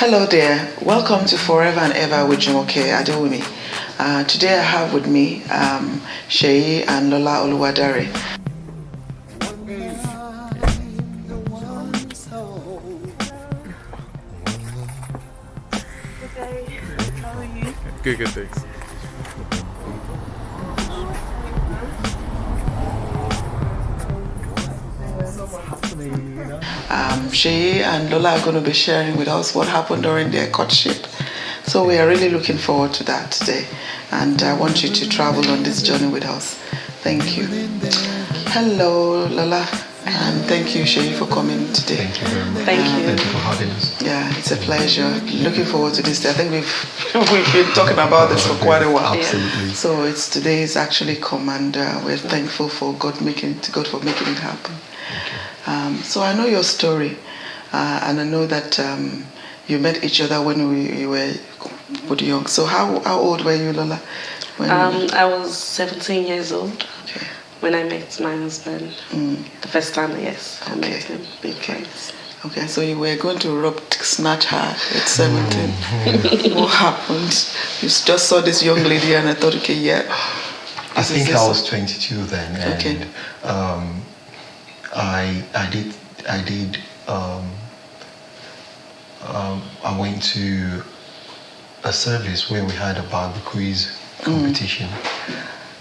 Hello there, welcome to Forever and Ever with Olajumoke Adewumi. Today I have with me Seyi and Lola Oluwadare. Okay, how are you? Good, thanks. Seyi and Lola are going to be sharing with us what happened during their courtship. So we are really looking forward to that today. And I want you to travel on this journey with us. Thank you. Hello, Lola. And thank you, Seyi, for coming today. Thank you very much. Thank you. Thank you for having us. Yeah, it's a pleasure. Looking forward to this day. I think we've been talking about this for quite a while. Absolutely. So it's today is actually come, and we're thankful for God for making it happen. So I know your story, and I know that you met each other when you were young. So how old were you, Lola? I was 17 years old Okay. when I met my husband. The first time, yes, I met him. Big friends. Okay, so you were going to snatch her at 17. What happened? You just saw this young lady and I thought, okay, yeah. I think I was 22 then, and Okay. I went to a service where we had a Bible quiz competition.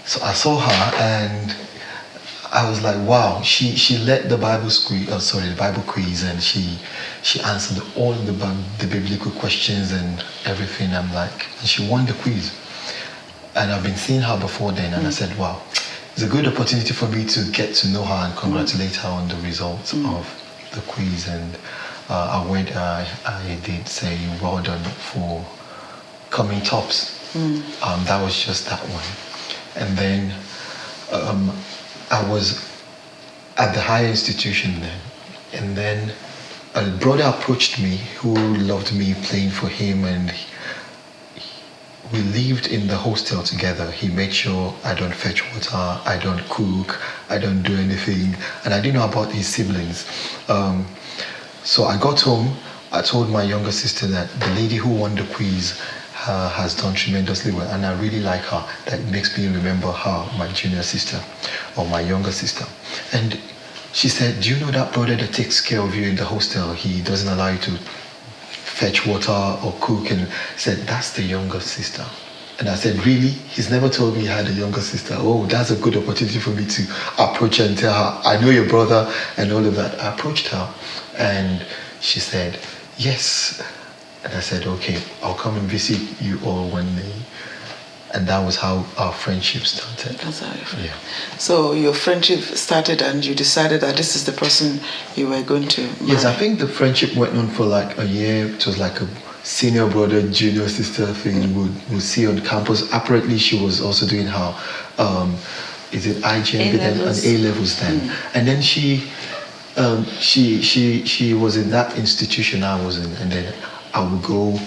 So I saw her and I was like, wow, she led the Bible quiz, and she answered all the biblical questions and everything. I'm like, and she won the quiz. And I've been seeing her before then, and I said, wow, it's a good opportunity for me to get to know her and congratulate her on the results of the quiz. And I did say well done for coming tops. That was just that one. And then I was at the higher institution then, and then a brother approached me who loved me playing for him, and we lived in the hostel together. He made sure I don't fetch water, I don't cook, I don't do anything, and I didn't know about his siblings. So I got home, I told my younger sister that the lady who won the quiz has done tremendously well, and I really like her. That makes me remember her, my junior sister, or my younger sister. And she said, do you know that brother that takes care of you in the hostel? He doesn't allow you to fetch water or cook. And said, that's the younger sister. And I said, really? He's never told me he had a younger sister. Oh, that's a good opportunity for me to approach her and tell her, I know your brother and all of that. I approached her and she said, yes. And I said, okay, I'll come and visit you all one day. And that was how our friendship started. That's how Yeah. So your friendship started and you decided that this is the person you were going to marry. Yes, I think the friendship went on for like a year. It was like a senior brother, junior sister thing we'd see on campus. Apparently she was also doing her, is it IGM then and A-levels then. And then she was in that institution I was in, and then I would go,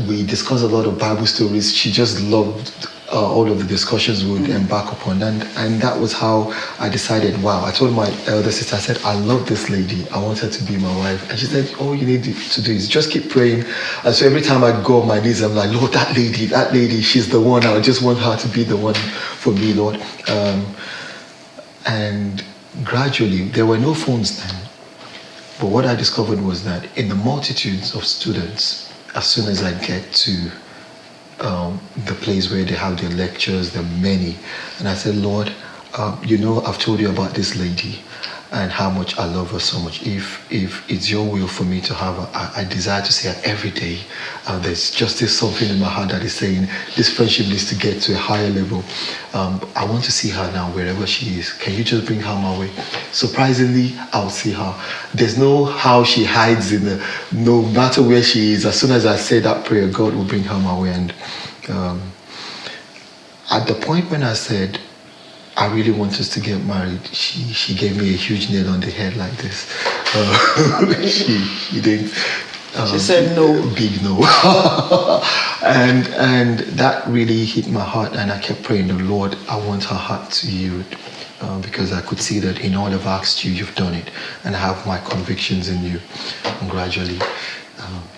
we discussed a lot of Bible stories. She just loved all of the discussions we would embark upon, and that was how I decided, wow. I told my elder sister, I said, I love this lady, I want her to be my wife. And she said, all you need to do is just keep praying. And so every time I go on my knees, I'm like, Lord, that lady, she's the one. I just want her to be the one for me, Lord. And gradually, there were no phones then. But what I discovered was that in the multitudes of students, as soon as I get to the place where they have their lectures, there are many. And I said, Lord, I've told you about this lady and how much I love her so much. If it's your will for me to have her, I desire to see her every day. There's just this something in my heart that is saying this friendship needs to get to a higher level. I want to see her now wherever she is. Can you just bring her my way? Surprisingly, I'll see her. There's no how she hides no matter where she is. As soon as I say that prayer, God will bring her my way. And at the point when I said, I really want us to get married, she gave me a huge nail on the head like this. She didn't. She said no. Big no. and that really hit my heart, and I kept praying, the Lord, I want her heart to yield. Because I could see that in all I've asked you, you've done it. And I have my convictions in you. And gradually,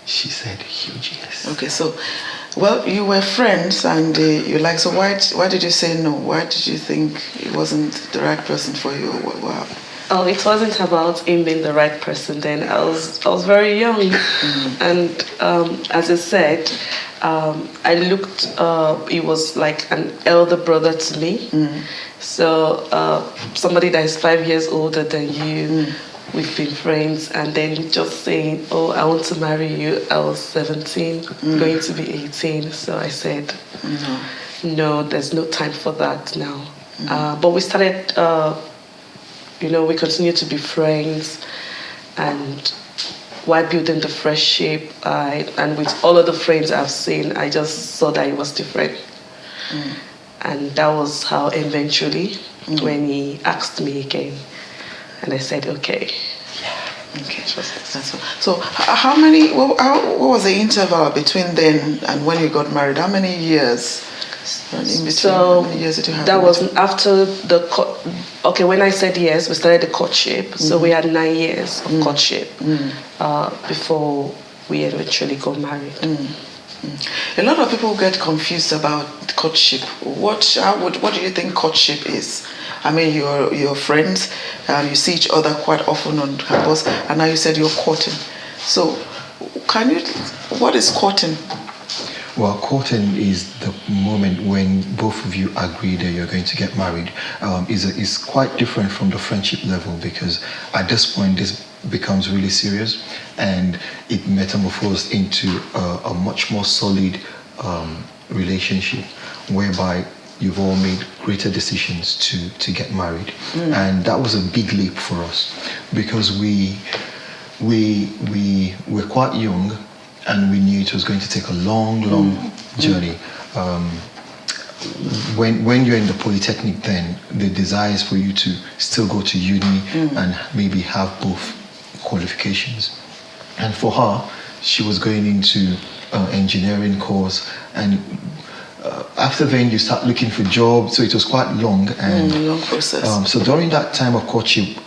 She said huge yes. Okay, so, well, you were friends and you like, so why did you say no? Why did you think it wasn't the right person for you? What happened? Oh, it wasn't about him being the right person then. I was very young. And as I said, I looked, he was like an elder brother to me. So somebody that is 5 years older than you, we've been friends, and then just saying, oh, I want to marry you. I was 17, going to be 18. So I said, no, there's no time for that now. But we started, we continued to be friends, and while building the friendship, and with all of the friends I've seen, I just saw that it was different. And that was how eventually, when he asked me again, and I said, okay. Okay, that's all. So how many, what was the interval between then and when you got married? How many years? In between? So how many years did you have? that was after okay, when I said yes, we started the courtship. So we had 9 years of courtship before we eventually got married. A lot of people get confused about courtship. What do you think courtship is? I mean, you're friends, you see each other quite often on campus, and now you said you're courting. So, what is courting? Well, courting is the moment when both of you agree that you're going to get married. Is quite different from the friendship level, because at this point this becomes really serious, and it metamorphosed into a much more solid relationship, whereby you've all made greater decisions to get married. And that was a big leap for us, because we were quite young, and we knew it was going to take a long journey. When you're in the polytechnic, then the desire is for you to still go to uni and maybe have both qualifications. And for her, she was going into engineering course, and after then you start looking for jobs, so it was quite long and long process. So during that time of courtship,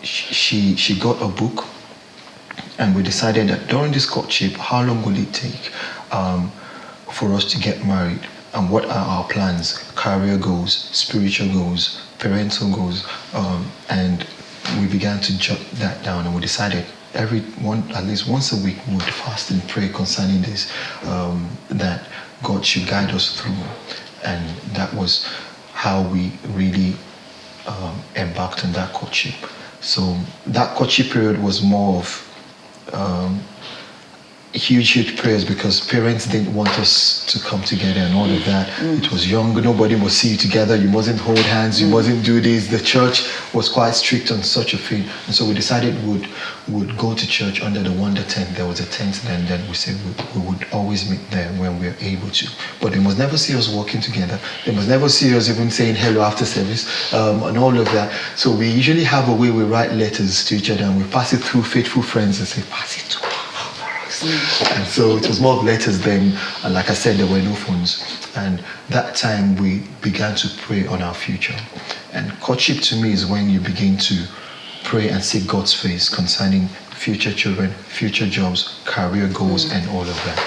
she got a book, and we decided that during this courtship, how long will it take for us to get married, and what are our plans, career goals, spiritual goals, parental goals, and we began to jot that down, and we decided at least once a week we would fast and pray concerning this, that God should guide us through. And that was how we really embarked on that courtship. So that courtship period was more of huge prayers, because parents didn't want us to come together and all of that. It was young, nobody would see you together, you mustn't hold hands, you mustn't do this. The church was quite strict on such a thing, and so we decided would go to church under the wonder tent. There was a tent, and then we said we would always meet there when we were able to, but they must never see us walking together, they must never see us even saying hello after service, and all of that. So we usually have a way we write letters to each other, and we pass it through faithful friends and say, pass it to. And so it was more of letters then, and like I said, there were no phones. And that time we began to pray on our future. And courtship to me is when you begin to pray and seek God's face concerning future children, future jobs, career goals, and all of that.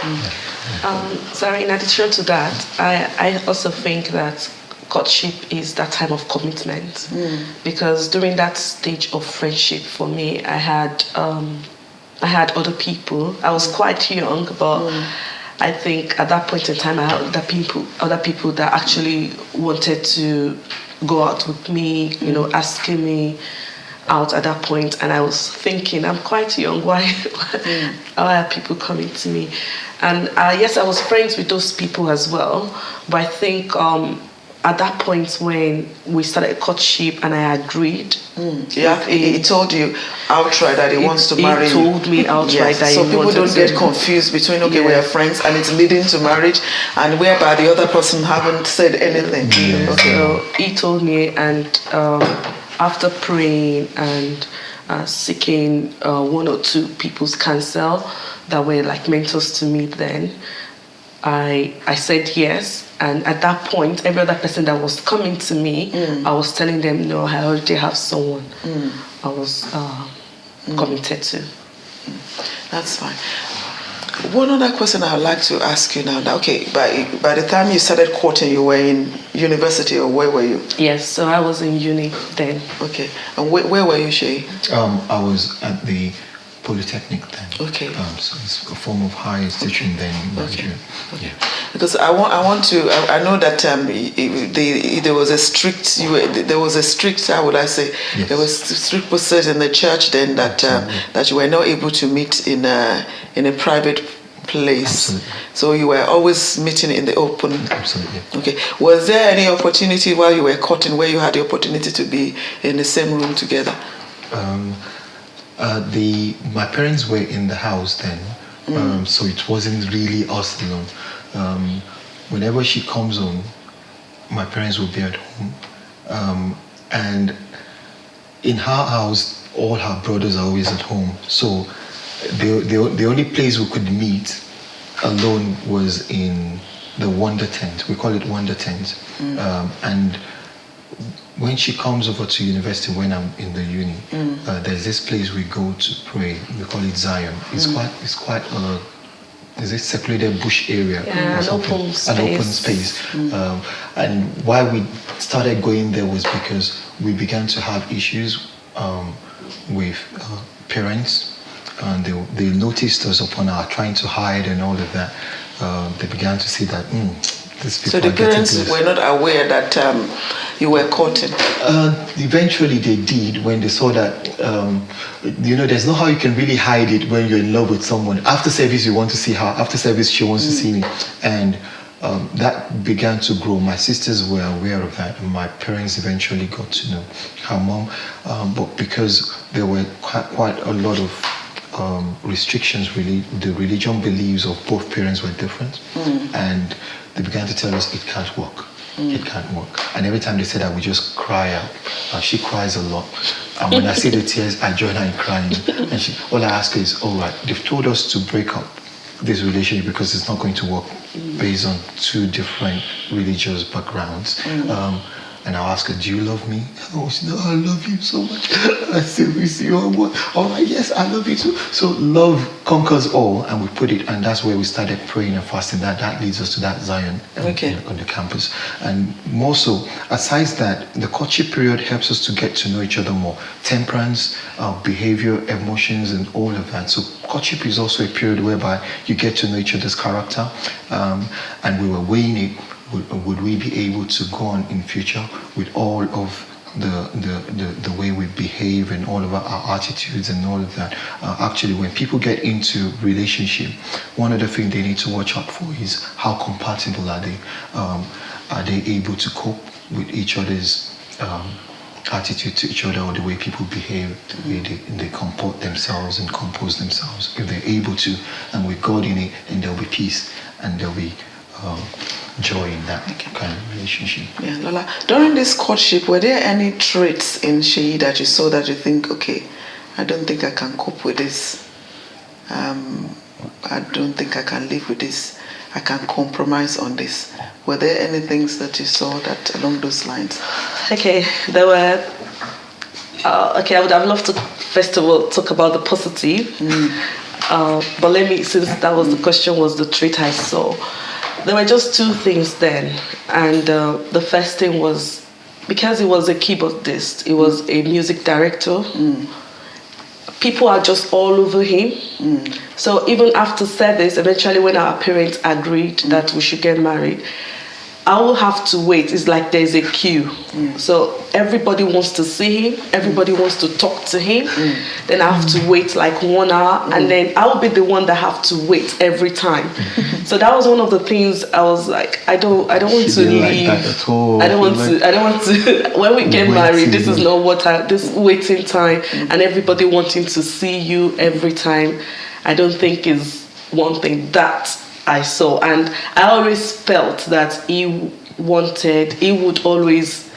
Sorry, in addition to that, I also think that courtship is that time of commitment, because during that stage of friendship for me, I had other people. I was quite young, but I think at that point in time I had other people that actually wanted to go out with me, asking me out at that point. And I was thinking, I'm quite young, why are people coming to me? And yes, I was friends with those people as well, but I think at that point when we started courtship and I agreed. Yeah, he told you outright that he wants to marry you. He told me outright that so he people wanted don't get to. confused between, we are friends and it's leading to marriage, and whereby the other person haven't said anything. Okay. So he told me, and after praying and seeking one or two people's counsel that were like mentors to me then, I said yes. And at that point, every other person that was coming to me, I was telling them, no, I already have someone I was committed to. That's fine. One other question I would like to ask you now. Okay, by the time you started courting, you were in university, or where were you? Yes, so I was in uni then. Okay, and where were you, Seyi? I was at the Polytechnic then. Okay. So it's a form of higher institution then in Nigeria. Okay. Yeah. Because I know that there was a strict, how would I say, Yes. there was strict process in the church then that you were not able to meet in a private place. Absolutely. So you were always meeting in the open. Absolutely. Okay. Was there any opportunity while you were courting where you had the opportunity to be in the same room together? My parents were in the house then, so it wasn't really us alone. Whenever she comes home, my parents will be at home, and in her house, all her brothers are always at home. So the only place we could meet alone was in the Wonder Tent. We call it Wonder Tent, and when she comes over to university, when I'm in the uni, there's this place we go to pray. We call it Zion. It's quite is it secluded bush area? Yeah, or something? open space. An open space. And why we started going there was because we began to have issues with parents, and they noticed us upon our trying to hide and all of that. They began to see that. So the parents were not aware that you were courting? Eventually they did when they saw that, there's no how you can really hide it when you're in love with someone. After service you want to see her, after service she wants to see me. And that began to grow. My sisters were aware of that, and my parents eventually got to know her mom. But because there were quite a lot of restrictions, really, the religion beliefs of both parents were different. And they began to tell us it can't work. It can't work. And every time they said that, we just cry out. She cries a lot. And when I see the tears, I join her in crying. And all I ask her is, all right, they've told us to break up this relationship because it's not going to work based on two different religious backgrounds. And I'll ask her, do you love me? Oh, she said, I love you so much. I said, we see you on what? All right, yes, I love you too. So love conquers all, and we put it, and that's where we started praying and fasting. That leads us to that Zion on the campus. And more so, aside that, the courtship period helps us to get to know each other more. Temperance, behavior, emotions, and all of that. So courtship is also a period whereby you get to know each other's character, and we were weighing it. Would we be able to go on in future with all of the way we behave and all of our attitudes and all of that? Actually, when people get into relationship, one of the things they need to watch out for is how compatible are they? Are they able to cope with each other's attitude to each other, or the way people behave, the way they comport themselves and compose themselves? If they're able to, and with God in it, then there'll be peace and there'll be joy in that kind of relationship. Yeah, Lola. During this courtship, were there any traits in Seyi that you saw that you think, okay, I don't think I can cope with this. I don't think I can live with this. I can compromise on this. Were there any things that you saw that along those lines? Okay, there were. I would have loved to first of all talk about the positive. But let me, since that was the question, was the trait I saw. There were just two things then, and the first thing was, because he was a keyboardist, he was a music director, people are just all over him. So even after service, eventually when our parents agreed that we should get married, I will have to wait. It's like there's a queue. So everybody wants to see him, everybody wants to talk to him. Then I have to wait like 1 hour, and then I'll be the one that have to wait every time. So that was one of the things I was like, I don't want to leave. Like that at all. I don't want to. When we get married, this is not what this waiting time and everybody wanting to see you every time. I don't think is one thing that I saw, and I always felt that he would always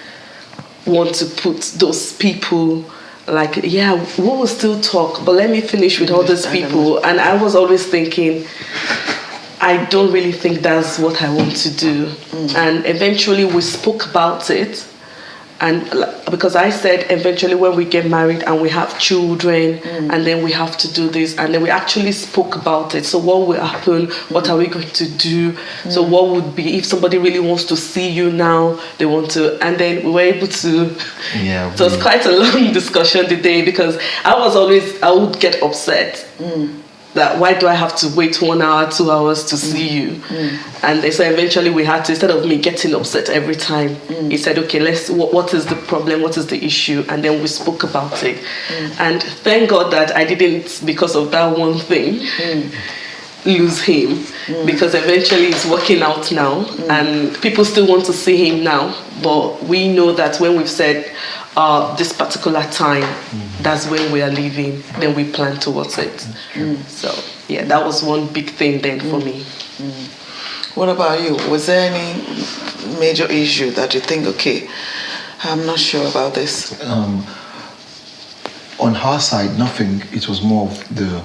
want to put those people like, yeah, we will still talk, but let me finish with all these people. And I was always thinking, I don't really think that's what I want to do. And eventually we spoke about it, And because I said eventually when we get married and we have children and then we have to do this, and then we actually spoke about it. So what will happen? What are we going to do? So what would be if somebody really wants to see you now, they want to, and then we were able to. Yeah. So it was quite a long discussion today, because I would get upset. That why do I have to wait 1 hour, 2 hours to see you? And so eventually we had to, instead of me getting upset every time, he said, okay, what is the problem? What is the issue? And then we spoke about it. And thank God that I didn't, because of that one thing, lose him, because eventually it's working out now, and people still want to see him now. But we know that when we've said this particular time, that's when we are leaving, then we plan towards it. So yeah, that was one big thing then for me. What about you? Was there any major issue that you think, okay, I'm not sure about this? On her side, nothing. It was more of the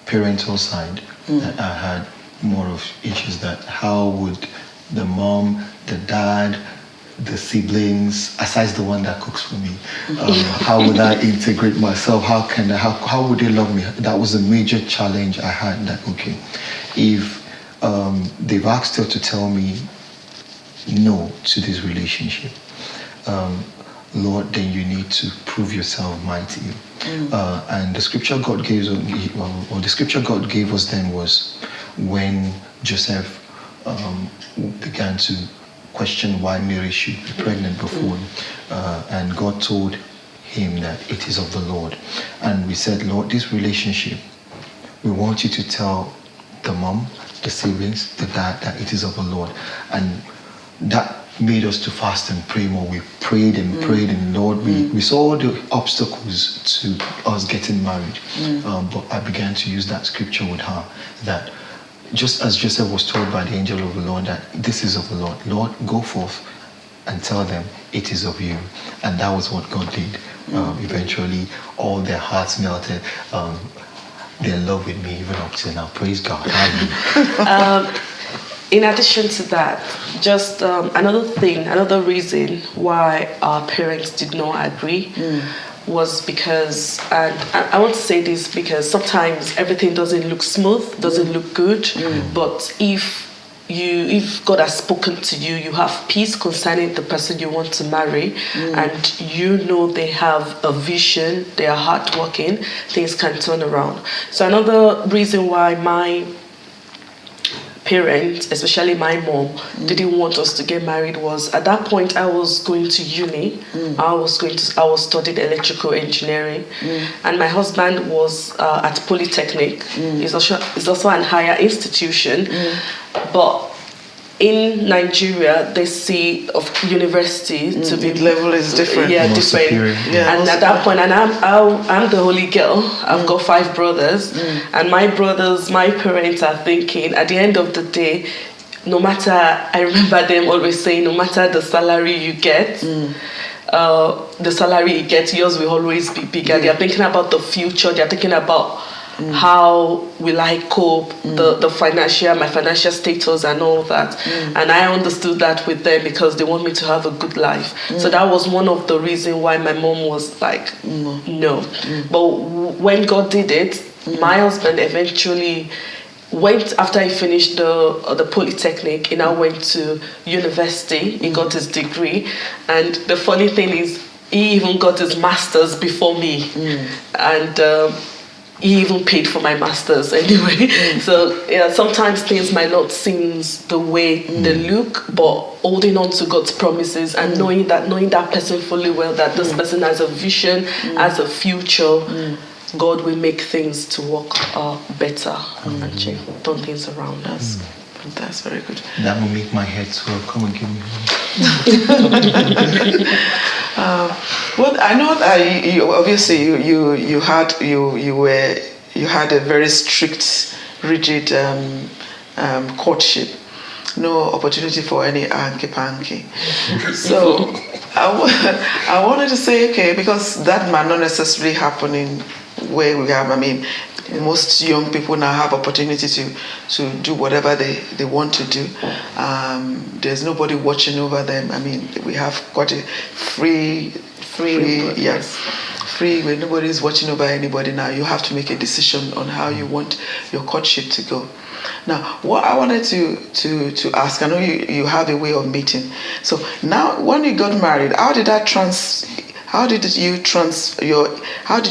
parental side that I had more of issues. That how would the mom, the dad, the siblings, aside the one that cooks for me, how would I integrate myself? How would they love me? That was a major challenge I had. That okay, if they've asked her to tell me no to this relationship, Lord, then you need to prove yourself mighty. And the scripture God gave us then was when Joseph began to question why Mary should be pregnant before him, and God told him that it is of the Lord. And we said, Lord, this relationship, we want you to tell the mom, the siblings, the dad that it is of the Lord. And that made us to fast and pray more. We prayed and prayed, and Lord, we saw all the obstacles to us getting married. But I began to use that scripture with her, that just as Joseph was told by the angel of the Lord that this is of the Lord, Lord, go forth and tell them it is of you. And that was what God did. Eventually, all their hearts melted. They're in love with me even up to now. Praise God. In addition to that, just another reason why our parents did not agree was because, and I want to say this because sometimes everything doesn't look smooth, doesn't look good, but if God has spoken to you, you have peace concerning the person you want to marry, and you know they have a vision, they are hardworking, things can turn around. So another reason why my parents, especially my mom, didn't want us to get married was at that point I was going to uni. I was studying electrical engineering, and my husband was at Polytechnic. It's also an higher institution, but in Nigeria, they see of university to be the level is different. Yeah, More different. superior. Yeah. And at that point, and I'm the only girl. I've got 5 brothers, and my parents are thinking at the end of the day, no matter, I remember them always saying, no matter the salary you get, the salary you get, yours will always be bigger. They are thinking about the future. They are thinking about how will I cope, my financial status and all that. And I understood that with them because they want me to have a good life. So that was one of the reasons why my mom was like, no. But when God did it, my husband eventually went, after he finished the Polytechnic, he now went to university. He got his degree. And the funny thing is, he even got his master's before me. And he even paid for my master's anyway. So yeah, sometimes things might not seem the way they look, but holding on to God's promises and knowing that person fully well, that this person has a vision, has a future, God will make things to work better and turn things around us. That's very good. That will make my head swell. Come and give me Well, I know that you obviously you had a very strict, rigid courtship. No opportunity for any hanky-panky. So I wanted to say, okay, because that might not necessarily happen in where we have. I mean, Most young people now have opportunity to do whatever they want to do. There's nobody watching over them. I mean, we have quite a free, yes, free, where nobody's watching over anybody now. You have to make a decision on how you want your courtship to go. Now, what I wanted to ask, I know you have a way of meeting. So now, when you got married, how did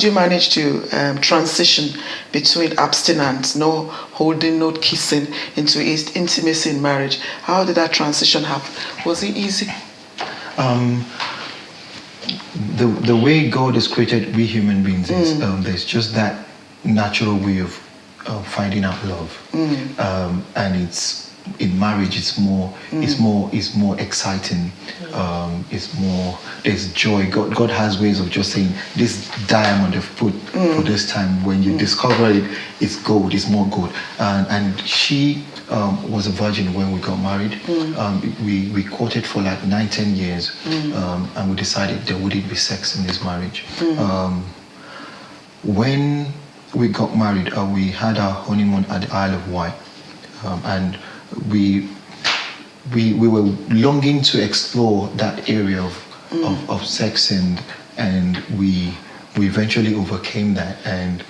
you manage to transition between abstinence, no holding, no kissing, into intimacy in marriage? How did that transition happen? Was it easy? The way God has created we human beings is there's just that natural way of finding out love, and it's in marriage. It's more exciting. There's joy. God has ways of just saying, this diamond I've put for this time. When you discover it, it's gold. It's more gold. And she was a virgin when we got married. We courted for like 9-10 years, and we decided there wouldn't be sex in this marriage. When we got married, we had our honeymoon at the Isle of Wight, and we were longing to explore that area of sex, and we eventually overcame that, and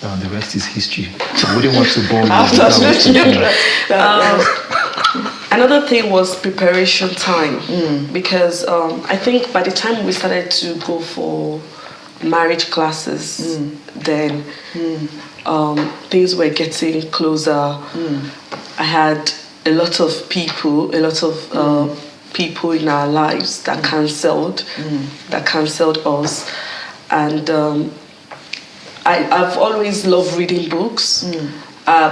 the rest is history. So I wouldn't want to bore you. Another thing was preparation time, because I think by the time we started to go for marriage classes, then things were getting closer. I had a lot of people in our lives that cancelled us, and I've always loved reading books.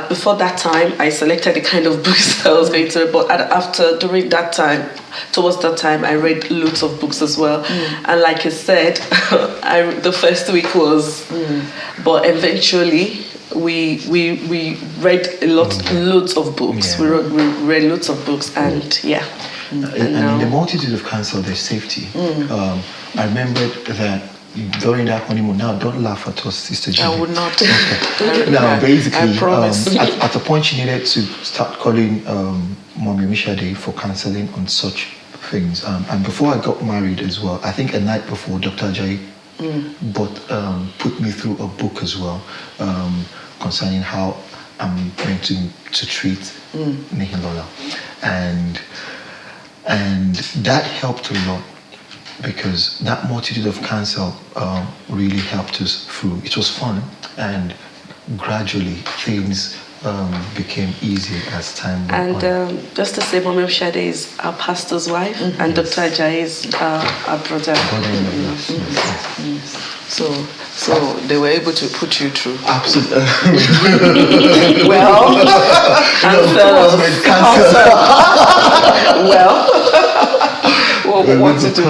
Before that time, I selected the kind of books I was going to read, but towards that time, I read loads of books as well. And like I said, the first week was, but eventually we read loads of books. Yeah. We read loads of books, and yeah. And in the multitude of counsel, there's safety. I remember that during that honeymoon. Now, don't laugh at us, Sister Judy. I would not. Okay. Now, basically, I promise. at a point, she needed to start calling Mommy Mishade for counseling on such things. And before I got married as well, I think a night before, Dr. Ajayi put me through a book as well, concerning how I'm going to treat Lola. And that helped a lot, because that multitude of counsel really helped us through. It was fun, and gradually things became easier as time went on. And just to say, Mommy Shade is our pastor's wife, and Dr. Ajayi is our brother. So they were able to put you through. Absolutely. Well, what to do?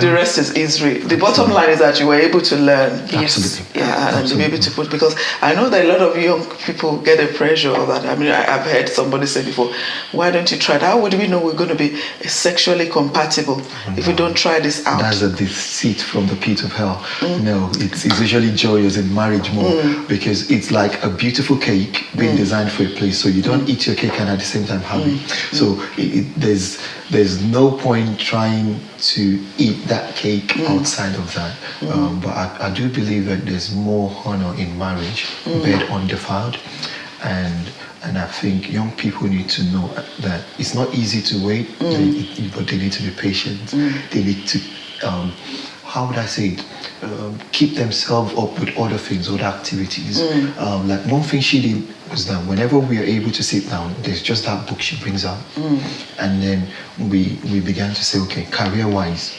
The rest is history. The bottom line is that you were able to learn. Absolutely. Yeah, and to be able to put, because I know that a lot of young people get a pressure of that. I mean, I've heard somebody say before, why don't you try it? How would we know we're going to be sexually compatible if we don't try this out? That's a deceit from the pit of hell. No, it's usually joyous in marriage more, because it's like a beautiful cake being designed for a place, so you don't eat your cake and at the same time have it. So there's no point trying to eat that cake outside of that. But I do believe that there's more honor in marriage, bed undefiled, and I think young people need to know that it's not easy to wait, but they need to be patient. They need to, how would I say it, keep themselves up with other things, other activities. Like one thing she did was that whenever we are able to sit down, there's just that book she brings out. And then we began to say, okay, career-wise.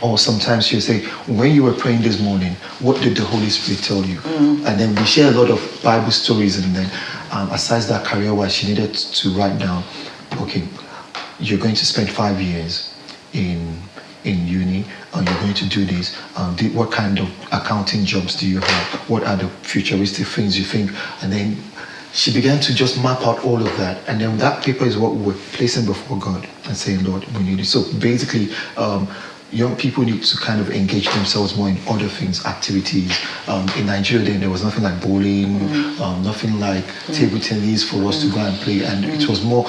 Or sometimes she'll say, when you were praying this morning, what did the Holy Spirit tell you? And then we share a lot of Bible stories, and then aside that career-wise, she needed to write down, okay, you're going to spend 5 years in uni, and you're going to do this. What kind of accounting jobs do you have? What are the futuristic things you think? And then she began to just map out all of that. And then that paper is what we're placing before God and saying, Lord, we need it. So basically, young people need to kind of engage themselves more in other things, activities. In Nigeria, then there was nothing like bowling, nothing like table tennis for us to go and play, and it was more.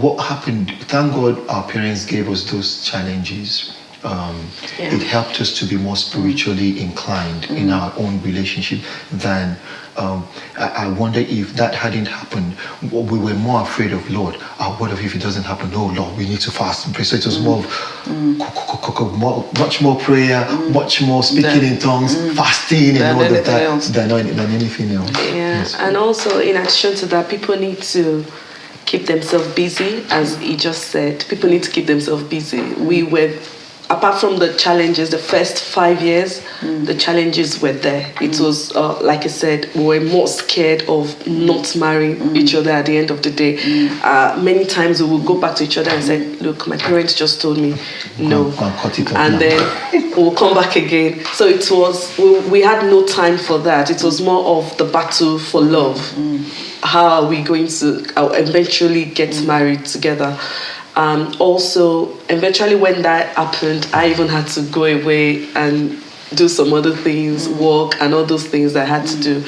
What happened? Thank God, our parents gave us those challenges. It helped us to be more spiritually inclined in our own relationship than I wonder if that hadn't happened, we were more afraid of Lord. What if it doesn't happen? Oh Lord, we need to fast and pray. So it was more of much more prayer, much more speaking in tongues, fasting, and all of that than anything else. Yeah, yes. And also in addition to that, people need to keep themselves busy, as he just said. People need to keep themselves busy. We were, apart from the challenges, the first 5 years, the challenges were there. It was, like I said, we were more scared of not marrying each other at the end of the day. Many times we would go back to each other and say, look, my parents just told me no. And then we'll come back again. So it was, we had no time for that. It was more of the battle for love. How are we going to eventually get married together? Also, eventually when that happened, I even had to go away and do some other things, work and all those things I had to do.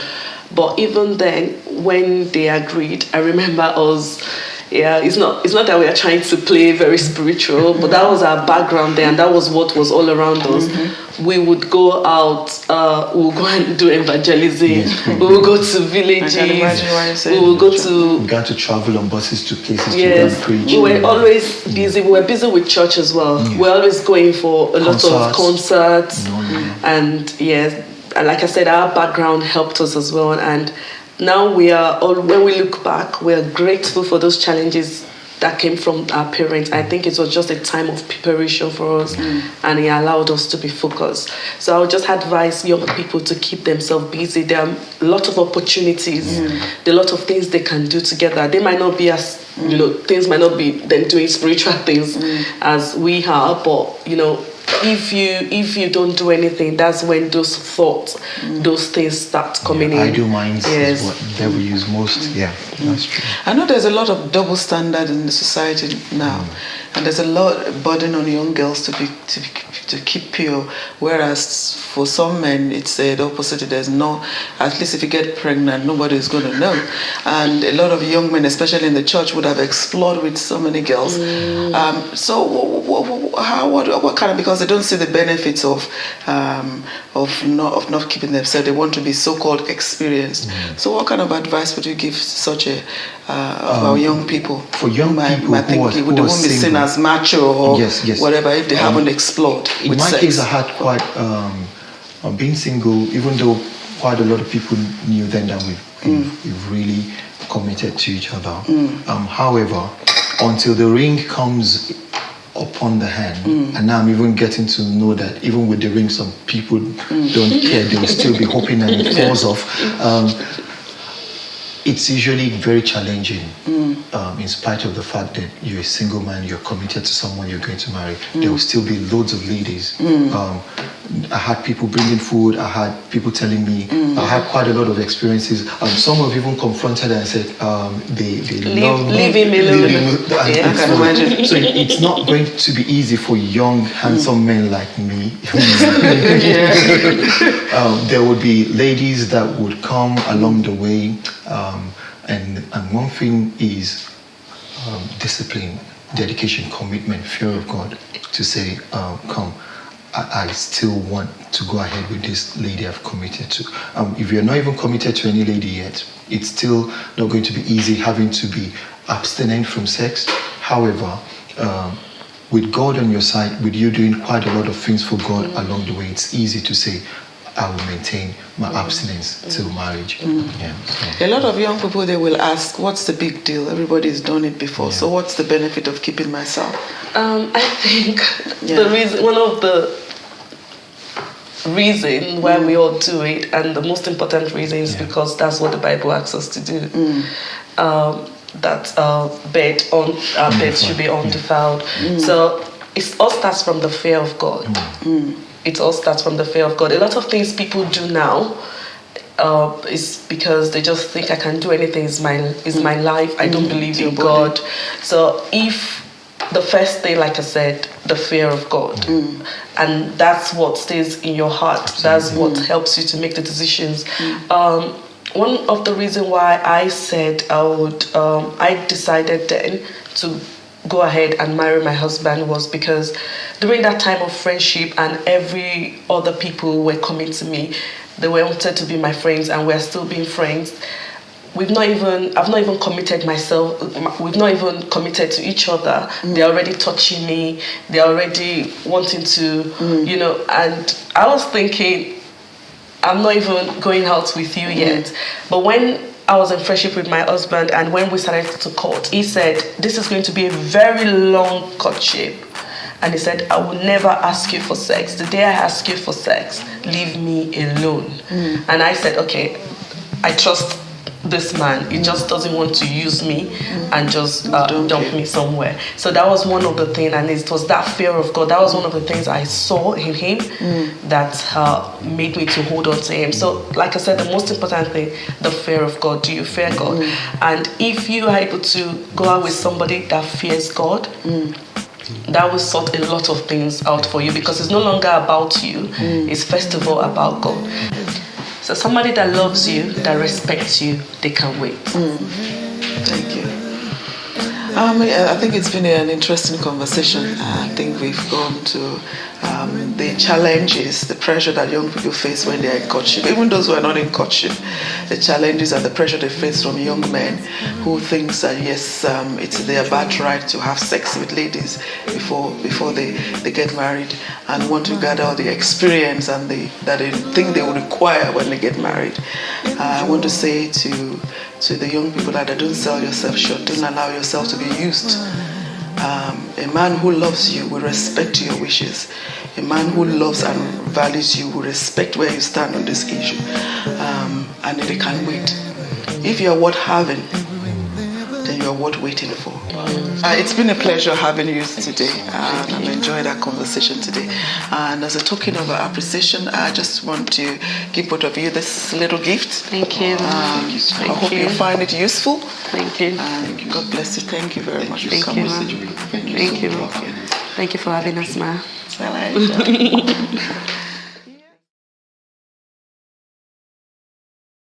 But even then, when they agreed, I remember us, it's not that we are trying to play very spiritual, but that was our background there, and that was what was all around us. We would go out, we'll go and do evangelism, we will go to villages, we will go to... We got to travel on buses to places to go and preach. We were always busy, we were busy with church as well. We were always going for a lot of concerts, and like I said, our background helped us as well, and now when we look back, we are grateful for those challenges that came from our parents. I think it was just a time of preparation for us, and it allowed us to be focused. So I would just advise young people to keep themselves busy. There are a lot of opportunities, there are a lot of things they can do together. They might not be as, things might not be them doing spiritual things as we are, but, if you don't do anything, that's when those thoughts, those things start coming in. Idle minds is what the devil use most. That's true. I know there's a lot of double standard in the society now, and there's a lot of burden on young girls to keep pure, whereas for some men it's the opposite. There's no, at least if you get pregnant, nobody is going to know. And a lot of young men, especially in the church, would have explored with so many girls. So what kind of, because they don't see the benefits of not keeping themselves, they want to be so-called experienced. So what kind of advice would you give such a our young people? For young people who won't be seen as macho or whatever if they haven't explored. In my case, I had quite being single, even though quite a lot of people knew then that we've really committed to each other. However, until the ring comes upon the hand, and now I'm even getting to know that even with the ring, some people don't care, they will still be hoping and it falls off. It's usually very challenging, in spite of the fact that you're a single man, you're committed to someone you're going to marry. There will still be loads of ladies. I had people bringing food, I had people telling me, I had quite a lot of experiences. Some have even confronted and said they leave him alone. I can imagine. So it's not going to be easy for young, handsome men like me. There would be ladies that would come along the way, and one thing is discipline, dedication, commitment, fear of God, to say, come, I still want to go ahead with this lady I've committed to. If you're not even committed to any lady yet, it's still not going to be easy having to be abstinent from sex. However, with God on your side, with you doing quite a lot of things for God along the way, it's easy to say, I will maintain my abstinence till marriage. A lot of young people, they will ask, what's the big deal? Everybody's done it before, so what's the benefit of keeping myself? I think the reason, one of the reason why we all do it, and the most important reason is because that's what the Bible asks us to do. That bed should be undefiled. So it all starts from the fear of God. It all starts from the fear of God. A lot of things people do now is because they just think I can do anything. Is my life. I don't believe in God. So if the first thing, like I said, the fear of God. And that's what stays in your heart. That's what helps you to make the decisions. One of the reasons why I said I decided then to go ahead and marry my husband was because during that time of friendship and every other people were coming to me, they wanted to be my friends and we're still being friends. I've not even committed myself, we've not even committed to each other. They're already touching me, they're already wanting to, and I was thinking, I'm not even going out with you yet. But when I was in friendship with my husband and when we started to court, he said, this is going to be a very long courtship. And he said, I will never ask you for sex. The day I ask you for sex, leave me alone. And I said, okay, I trust this man. He just doesn't want to use me and just dump me somewhere. So that was one of the things, and it was that fear of God. That was one of the things I saw in him that made me to hold on to him. So like I said, the most important thing, the fear of God. Do you fear God? And if you are able to go out with somebody that fears God, that will sort a lot of things out for you, because it's no longer about you. It's first of all about God. So somebody that loves you, that respects you, they can wait. Thank you. I think it's been an interesting conversation. I think we've gone to the challenges, the pressure that young people face when they're in courtship. Even those who are not in courtship, the challenges and the pressure they face from young men who thinks that yes, it's their birthright to have sex with ladies before they get married, and want to gather all the experience and that they think they will require when they get married. I want to say to the young people that don't sell yourself short, don't allow yourself to be used. A man who loves you will respect your wishes. A man who loves and values you will respect where you stand on this issue, and they can wait. If you're worth having, then you're worth waiting for. It's been a pleasure having you today, and I've enjoyed our conversation today. And as a token of appreciation, I just want to give both of you this little gift. Thank you. I hope you find it useful. Thank you. And God bless you. Thank you very much for Thank coming. you. Thank you. Thank you for having us, ma. Well,